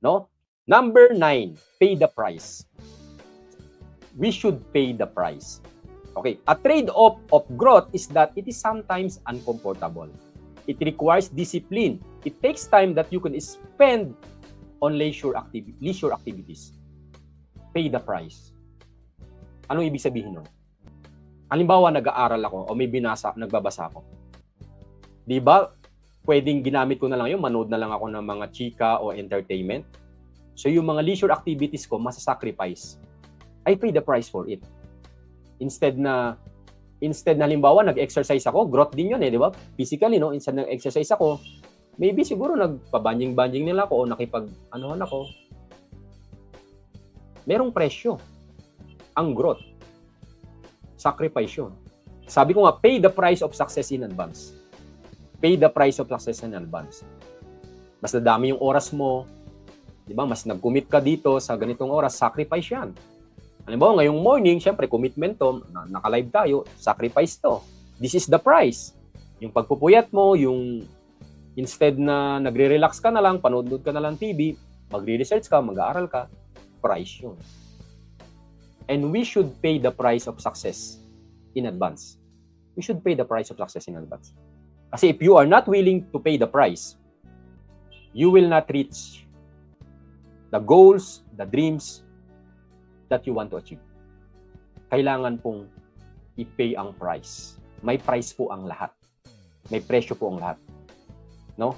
no? Number 9, pay the price. We should pay the price. Okay, a trade-off of growth is that it is sometimes uncomfortable. It requires discipline. It takes time that you can spend on leisure activities. Pay the price. Anong ibig sabihin nun? Halimbawa, nag-aaral ako o may nagbabasa ako. Di ba, pwedeng ginamit ko na lang yun, manood na lang ako ng mga chika o entertainment. So, yung mga leisure activities ko, masasacrifice. I pay the price for it. Instead na halimbawa, nag-exercise ako, growth din yun di ba? Physically, no? Instead na nag-exercise ako, maybe siguro nagpabanjing-banjing nila ako o nakipag-anohan ako. Merong presyo ang growth. Sacrifice yun. Sabi ko nga, pay the price of success in advance. Pay the price of success in advance. Mas nadami yung oras mo, di ba? Mas nag-commit ka dito sa ganitong oras, sacrifice yan. Halimbawa, ngayong morning, syempre, commitment to, naka-live tayo, sacrifice to. This is the price. Yung pagpupuyat mo, yung instead na nagre-relax ka na lang, panood ka na lang TV, magre-research ka, mag-aaral ka, price yun. And we should pay the price of success in advance. We should pay the price of success in advance. Kasi if you are not willing to pay the price, you will not reach the goals, the dreams that you want to achieve. Kailangan pong i-pay ang price. May price po ang lahat. May presyo po ang lahat. No?